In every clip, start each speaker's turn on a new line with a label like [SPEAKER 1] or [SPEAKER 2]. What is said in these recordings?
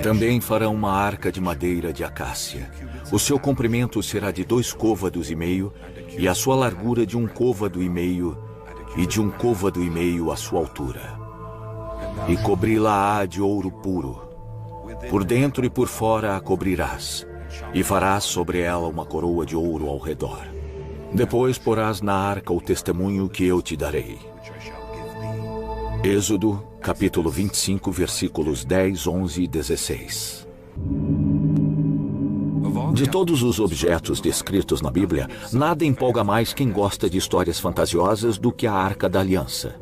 [SPEAKER 1] Também farão uma arca de madeira de acácia. O seu comprimento será de 2 côvados e meio, e a sua largura de 1 côvado e meio, e de 1 côvado e meio a sua altura. E cobri-la-á de ouro puro. Por dentro e por fora a cobrirás, e farás sobre ela uma coroa de ouro ao redor. Depois porás na arca o testemunho que eu te darei. Êxodo, capítulo 25, versículos 10, 11 e 16. De todos os objetos descritos na Bíblia, nada empolga mais quem gosta de histórias fantasiosas do que a Arca da Aliança,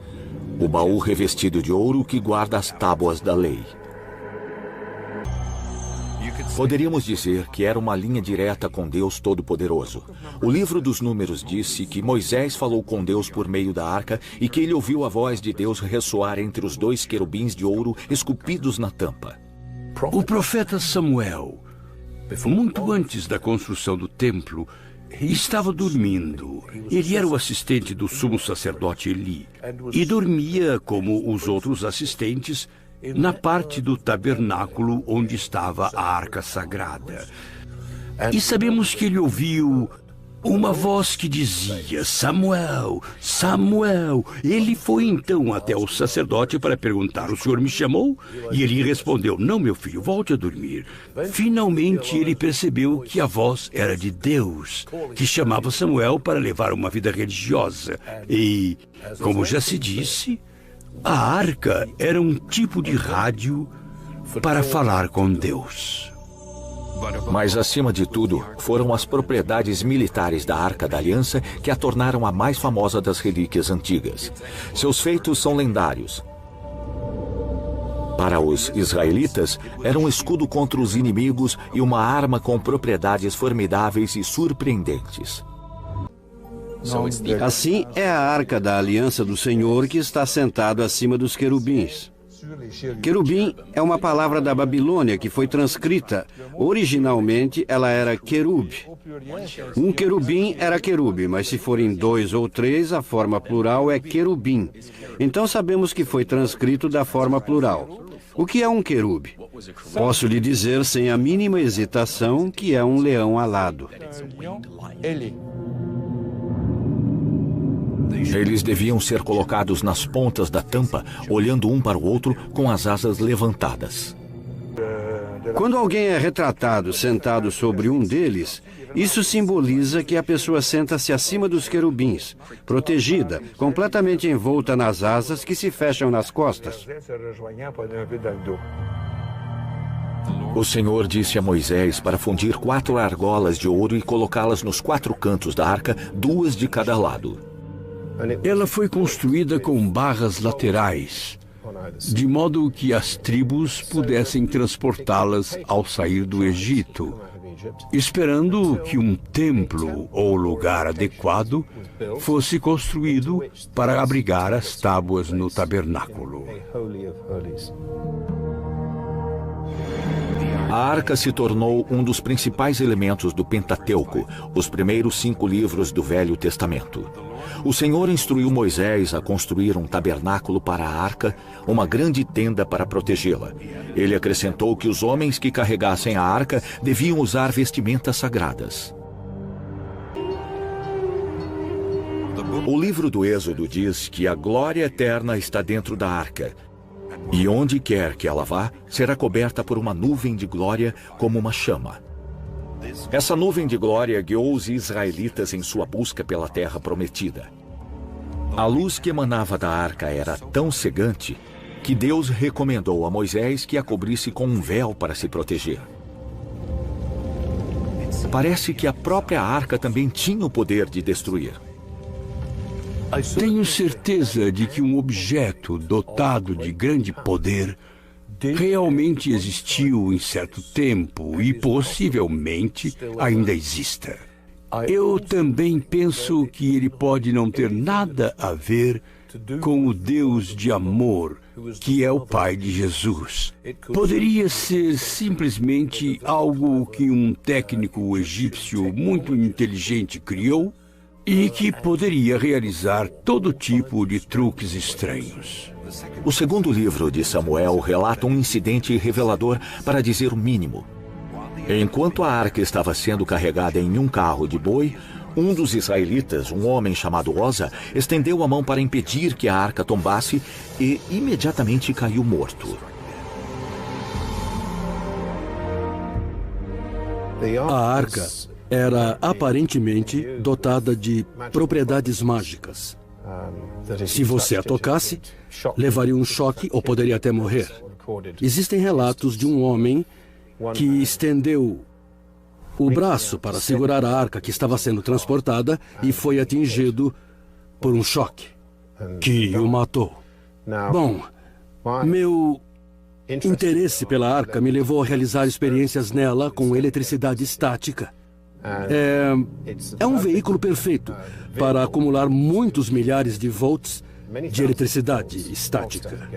[SPEAKER 1] o baú revestido de ouro que guarda as tábuas da lei. Poderíamos dizer que era uma linha direta com Deus Todo-Poderoso. O livro dos Números disse que Moisés falou com Deus por meio da arca e que ele ouviu a voz de Deus ressoar entre os 2 querubins de ouro esculpidos na tampa.
[SPEAKER 2] O profeta Samuel, muito antes da construção do templo, estava dormindo. Ele era o assistente do sumo sacerdote Eli e dormia como os outros assistentes na parte do tabernáculo onde estava a arca sagrada. E sabemos que ele ouviu uma voz que dizia: Samuel, Samuel. Ele foi então até o sacerdote para perguntar: o senhor me chamou? E ele respondeu: não, meu filho, volte a dormir. Finalmente ele percebeu que a voz era de Deus, que chamava Samuel para levar uma vida religiosa. E, como já se disse, a arca era um tipo de rádio para falar com Deus.
[SPEAKER 1] Mas, acima de tudo, foram as propriedades militares da Arca da Aliança que a tornaram a mais famosa das relíquias antigas. Seus feitos são lendários. Para os israelitas, era um escudo contra os inimigos e uma arma com propriedades formidáveis e surpreendentes.
[SPEAKER 3] Assim é a Arca da Aliança do Senhor que está sentado acima dos querubins. Querubim é uma palavra da Babilônia que foi transcrita. Originalmente, ela era querub. Um querubim era querube, mas se forem 2 ou 3, a forma plural é querubim. Então sabemos que foi transcrito da forma plural. O que é um querube? Posso lhe dizer sem a mínima hesitação que é um leão alado.
[SPEAKER 1] Eles deviam ser colocados nas pontas da tampa, olhando um para o outro com as asas levantadas.
[SPEAKER 3] Quando alguém é retratado sentado sobre um deles, isso simboliza que a pessoa senta-se acima dos querubins, protegida, completamente envolta nas asas que se fecham nas costas.
[SPEAKER 1] O Senhor disse a Moisés para fundir 4 argolas de ouro e colocá-las nos 4 cantos da arca, 2 de cada lado.
[SPEAKER 2] Ela foi construída com barras laterais, de modo que as tribos pudessem transportá-las ao sair do Egito, esperando que um templo ou lugar adequado fosse construído para abrigar as tábuas no tabernáculo.
[SPEAKER 1] A arca se tornou um dos principais elementos do Pentateuco, os primeiros 5 livros do Velho Testamento. O Senhor instruiu Moisés a construir um tabernáculo para a arca, uma grande tenda para protegê-la. Ele acrescentou que os homens que carregassem a arca deviam usar vestimentas sagradas. O livro do Êxodo diz que a glória eterna está dentro da arca, e onde quer que ela vá, será coberta por uma nuvem de glória como uma chama. Essa nuvem de glória guiou os israelitas em sua busca pela terra prometida. A luz que emanava da arca era tão cegante que Deus recomendou a Moisés que a cobrisse com um véu para se proteger. Parece que a própria arca também tinha o poder de destruir.
[SPEAKER 2] Tenho certeza de que um objeto dotado de grande poder realmente existiu em certo tempo e possivelmente ainda exista. Eu também penso que ele pode não ter nada a ver com o Deus de amor, que é o Pai de Jesus. Poderia ser simplesmente algo que um técnico egípcio muito inteligente criou e que poderia realizar todo tipo de truques estranhos.
[SPEAKER 1] O segundo livro de Samuel relata um incidente revelador, para dizer o mínimo. Enquanto a arca estava sendo carregada em um carro de boi, um dos israelitas, um homem chamado Osa, estendeu a mão para impedir que a arca tombasse e imediatamente caiu morto.
[SPEAKER 4] A arca era aparentemente dotada de propriedades mágicas. Se você a tocasse, levaria um choque ou poderia até morrer. Existem relatos de um homem que estendeu o braço para segurar a arca que estava sendo transportada e foi atingido por um choque que o matou. Bom, meu interesse pela arca me levou a realizar experiências nela com eletricidade estática. É um veículo perfeito para acumular muitos milhares de volts de eletricidade estática,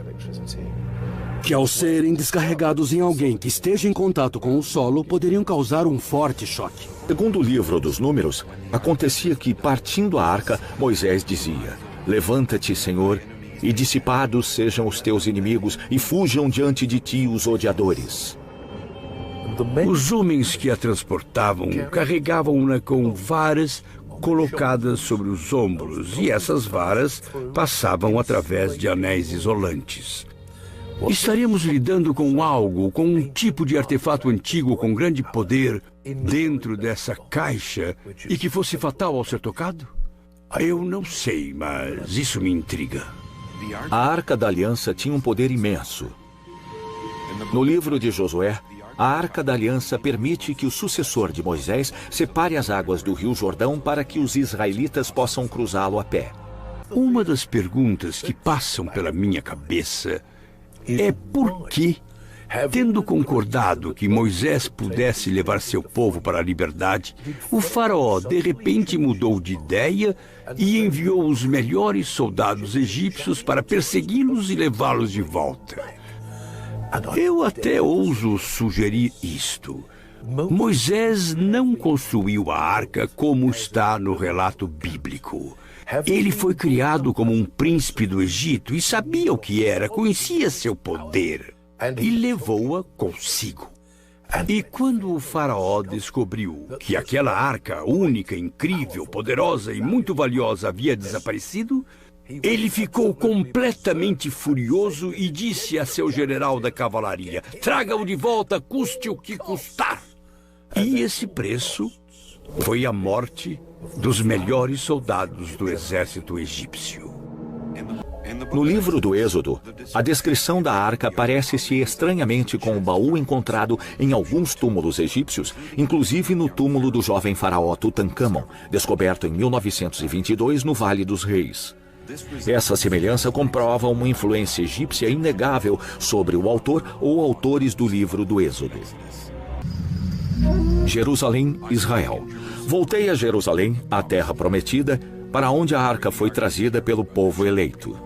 [SPEAKER 4] que ao serem descarregados em alguém que esteja em contato com o solo, poderiam causar um forte choque.
[SPEAKER 1] Segundo o livro dos Números, acontecia que, partindo a arca, Moisés dizia: "Levanta-te, Senhor, e dissipados sejam os teus inimigos, e fujam diante de ti os odiadores."
[SPEAKER 2] Os homens que a transportavam carregavam-na com varas colocadas sobre os ombros, e essas varas passavam através de anéis isolantes. Estaríamos lidando com algo, com um tipo de artefato antigo com grande poder dentro dessa caixa e que fosse fatal ao ser tocado? Eu não sei, mas isso me intriga.
[SPEAKER 1] A Arca da Aliança tinha um poder imenso. No livro de Josué, a Arca da Aliança permite que o sucessor de Moisés separe as águas do Rio Jordão para que os israelitas possam cruzá-lo a pé.
[SPEAKER 2] Uma das perguntas que passam pela minha cabeça é por que, tendo concordado que Moisés pudesse levar seu povo para a liberdade, o faraó de repente mudou de ideia e enviou os melhores soldados egípcios para persegui-los e levá-los de volta. Eu até ouso sugerir isto. Moisés não construiu a arca como está no relato bíblico. Ele foi criado como um príncipe do Egito e sabia o que era, conhecia seu poder e levou-a consigo. E quando o faraó descobriu que aquela arca única, incrível, poderosa e muito valiosa havia desaparecido, ele ficou completamente furioso e disse a seu general da cavalaria: "Traga-o de volta, custe o que custar." E esse preço foi a morte dos melhores soldados do exército egípcio.
[SPEAKER 1] No livro do Êxodo, a descrição da arca parece-se estranhamente com o baú encontrado em alguns túmulos egípcios, inclusive no túmulo do jovem faraó Tutancâmon, descoberto em 1922 no Vale dos Reis. Essa semelhança comprova uma influência egípcia inegável sobre o autor ou autores do livro do Êxodo. Jerusalém, Israel. Voltei a Jerusalém, a terra prometida, para onde a arca foi trazida pelo povo eleito.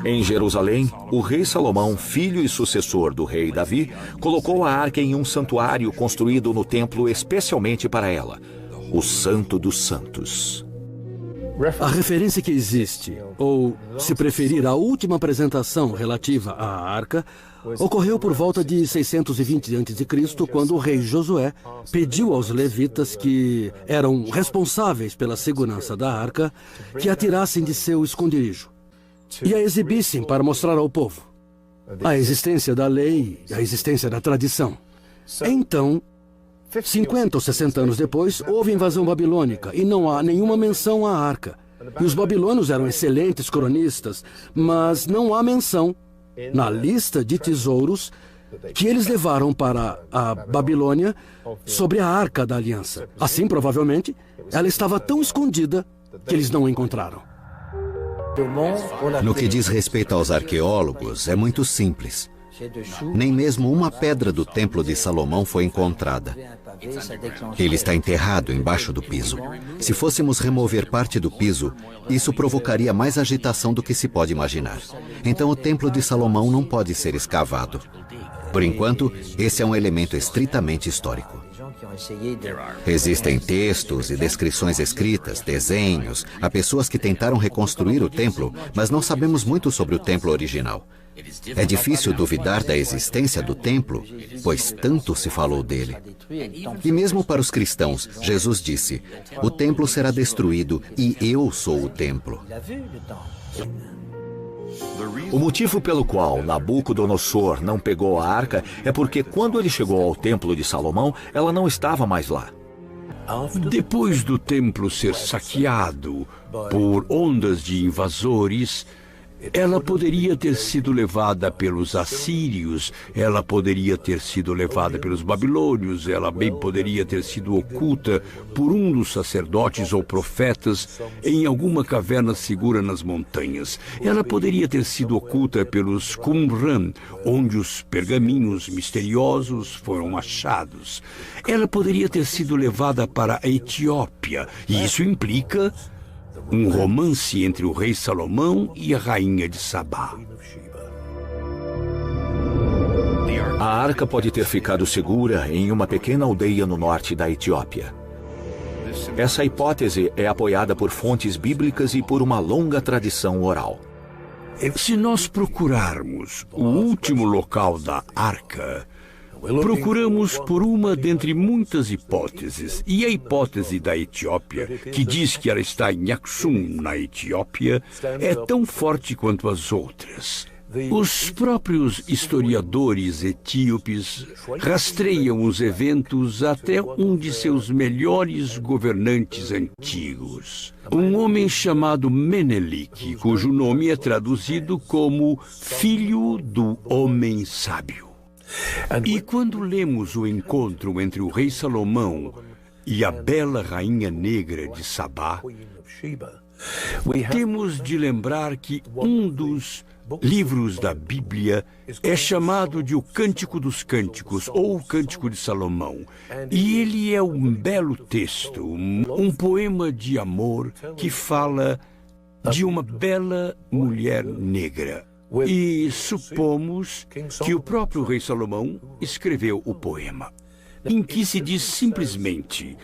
[SPEAKER 1] Em Jerusalém, o rei Salomão, filho e sucessor do rei Davi, colocou a arca em um santuário construído no templo especialmente para ela, o Santo dos Santos.
[SPEAKER 4] A referência que existe, ou, se preferir, a última apresentação relativa à arca, ocorreu por volta de 620 a.C., quando o rei Josué pediu aos levitas, que eram responsáveis pela segurança da arca, que a tirassem de seu esconderijo e a exibissem para mostrar ao povo a existência da lei e a existência da tradição. Então, 50 ou 60 anos depois, houve invasão babilônica e não há nenhuma menção à arca. E os babilônios eram excelentes cronistas, mas não há menção na lista de tesouros que eles levaram para a Babilônia sobre a Arca da Aliança. Assim, provavelmente, ela estava tão escondida que eles não a encontraram.
[SPEAKER 5] No que diz respeito aos arqueólogos, é muito simples. Nem mesmo uma pedra do Templo de Salomão foi encontrada. Ele está enterrado embaixo do piso. Se fôssemos remover parte do piso, isso provocaria mais agitação do que se pode imaginar. Então o Templo de Salomão não pode ser escavado. Por enquanto, esse é um elemento estritamente histórico. Existem textos e descrições escritas, desenhos. Há pessoas que tentaram reconstruir o templo, mas não sabemos muito sobre o templo original. É difícil duvidar da existência do templo, pois tanto se falou dele. E mesmo para os cristãos, Jesus disse: o templo será destruído e eu sou o templo.
[SPEAKER 1] O motivo pelo qual Nabucodonosor não pegou a arca é porque quando ele chegou ao templo de Salomão, ela não estava mais lá.
[SPEAKER 2] Depois do templo ser saqueado por ondas de invasores, ela poderia ter sido levada pelos assírios, ela poderia ter sido levada pelos babilônios, ela bem poderia ter sido oculta por um dos sacerdotes ou profetas em alguma caverna segura nas montanhas. Ela poderia ter sido oculta pelos Qumran, onde os pergaminhos misteriosos foram achados. Ela poderia ter sido levada para a Etiópia, e isso implica um romance entre o rei Salomão e a rainha de Sabá.
[SPEAKER 1] A arca pode ter ficado segura em uma pequena aldeia no norte da Etiópia. Essa hipótese é apoiada por fontes bíblicas e por uma longa tradição oral.
[SPEAKER 2] Se nós procurarmos o último local da arca, procuramos por uma dentre muitas hipóteses, e a hipótese da Etiópia, que diz que ela está em Aksum, na Etiópia, é tão forte quanto as outras. Os próprios historiadores etíopes rastreiam os eventos até um de seus melhores governantes antigos, um homem chamado Menelik, cujo nome é traduzido como Filho do Homem Sábio. E quando lemos o encontro entre o rei Salomão e a bela rainha negra de Sabá, temos de lembrar que um dos livros da Bíblia é chamado de o Cântico dos Cânticos, ou o Cântico de Salomão. E ele é um belo texto, um poema de amor que fala de uma bela mulher negra. E supomos que o próprio rei Salomão escreveu o poema, em que se diz simplesmente: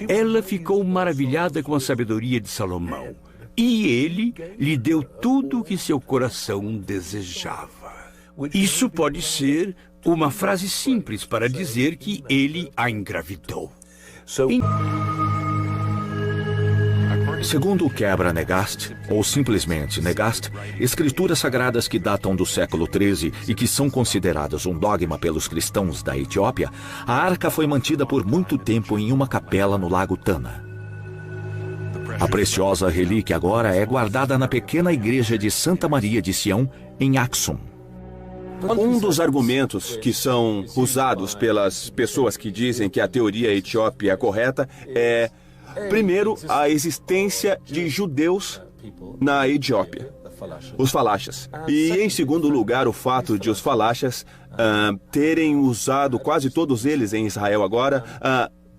[SPEAKER 2] ela ficou maravilhada com a sabedoria de Salomão, e ele lhe deu tudo o que seu coração desejava. Isso pode ser uma frase simples para dizer que ele a engravidou.
[SPEAKER 1] Segundo o Quebra-Negast, ou simplesmente Negast, escrituras sagradas que datam do século XIII e que são consideradas um dogma pelos cristãos da Etiópia, a arca foi mantida por muito tempo em uma capela no lago Tana. A preciosa relíquia agora é guardada na pequena igreja de Santa Maria de Sião, em Aksum.
[SPEAKER 6] Um dos argumentos que são usados pelas pessoas que dizem que a teoria etíope é correta é, primeiro, a existência de judeus na Etiópia, os falachas. E, em segundo lugar, o fato de os falachas terem usado, quase todos eles em Israel agora,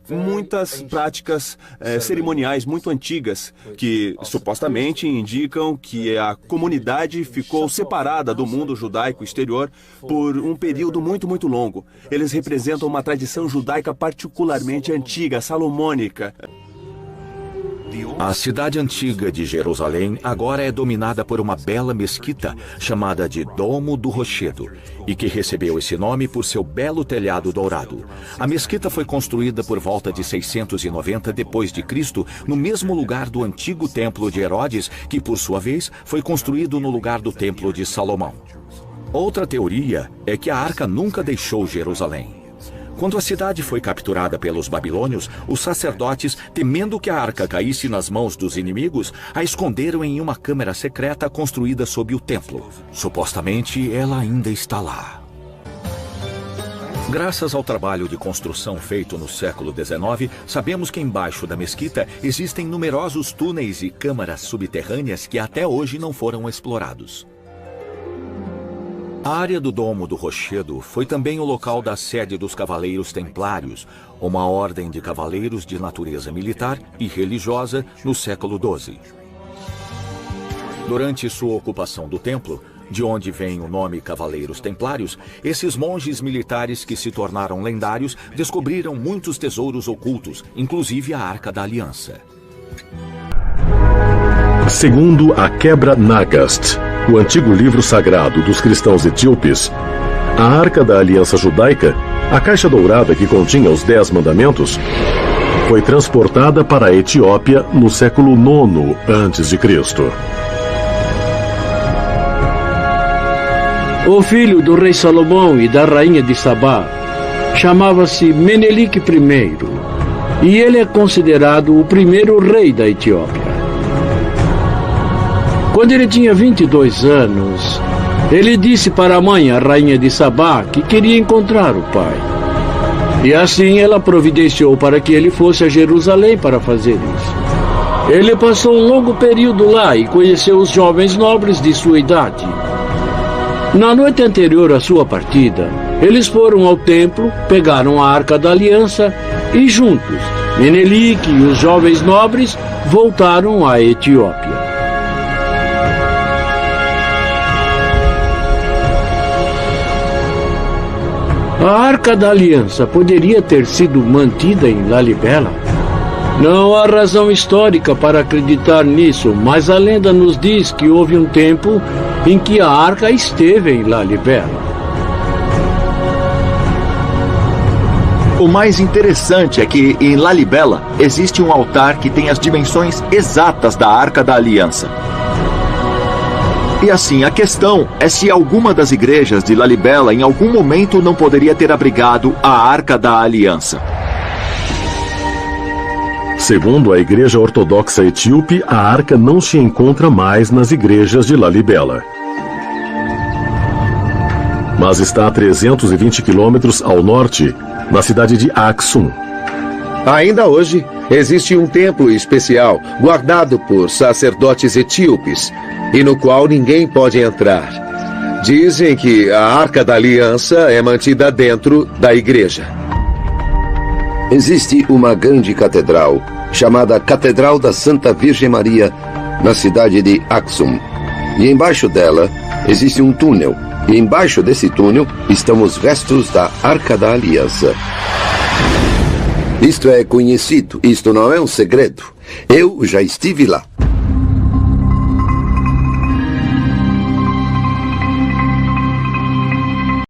[SPEAKER 6] muitas práticas cerimoniais muito antigas que supostamente indicam que a comunidade ficou separada do mundo judaico exterior por um período muito, muito longo. Eles representam uma tradição judaica particularmente antiga, salomônica.
[SPEAKER 1] A cidade antiga de Jerusalém agora é dominada por uma bela mesquita chamada de Domo do Rochedo, e que recebeu esse nome por seu belo telhado dourado. A mesquita foi construída por volta de 690 d.C., no mesmo lugar do antigo templo de Herodes, que por sua vez foi construído no lugar do templo de Salomão. Outra teoria é que a arca nunca deixou Jerusalém. Quando a cidade foi capturada pelos babilônios, os sacerdotes, temendo que a arca caísse nas mãos dos inimigos, a esconderam em uma câmara secreta construída sob o templo. Supostamente, ela ainda está lá. Graças ao trabalho de construção feito no século XIX, sabemos que embaixo da mesquita existem numerosos túneis e câmaras subterrâneas que até hoje não foram explorados. A área do Domo do Rochedo foi também o local da sede dos Cavaleiros Templários, uma ordem de cavaleiros de natureza militar e religiosa no século XII. Durante sua ocupação do templo, de onde vem o nome Cavaleiros Templários, esses monges militares que se tornaram lendários descobriram muitos tesouros ocultos, inclusive a Arca da Aliança.
[SPEAKER 7] Segundo a Quebra Nagast, o antigo livro sagrado dos cristãos etíopes, a Arca da Aliança Judaica, a caixa dourada que continha os 10 mandamentos, foi transportada para a Etiópia no século IX a.C.
[SPEAKER 2] O filho do rei Salomão e da rainha de Sabá chamava-se Menelik I, e ele é considerado o primeiro rei da Etiópia. Quando ele tinha 22 anos, ele disse para a mãe, a rainha de Sabá, que queria encontrar o pai. E assim ela providenciou para que ele fosse a Jerusalém para fazer isso. Ele passou um longo período lá e conheceu os jovens nobres de sua idade. Na noite anterior à sua partida, eles foram ao templo, pegaram a Arca da Aliança e juntos, Menelik e os jovens nobres voltaram à Etiópia. A Arca da Aliança poderia ter sido mantida em Lalibela? Não há razão histórica para acreditar nisso, mas a lenda nos diz que houve um tempo em que a Arca esteve em Lalibela.
[SPEAKER 8] O mais interessante é que em Lalibela existe um altar que tem as dimensões exatas da Arca da Aliança. E assim, a questão é se alguma das igrejas de Lalibela em algum momento não poderia ter abrigado a Arca da Aliança.
[SPEAKER 7] Segundo a Igreja Ortodoxa Etíope, a arca não se encontra mais nas igrejas de Lalibela. Mas está a 320 quilômetros ao norte, na cidade de Aksum.
[SPEAKER 9] Ainda hoje, existe um templo especial guardado por sacerdotes etíopes e no qual ninguém pode entrar. Dizem que a Arca da Aliança é mantida dentro da igreja.
[SPEAKER 10] Existe uma grande catedral, chamada Catedral da Santa Virgem Maria, na cidade de Aksum. E embaixo dela existe um túnel. E embaixo desse túnel estão os restos da Arca da Aliança. Isto é conhecido, isto não é um segredo. Eu já estive lá.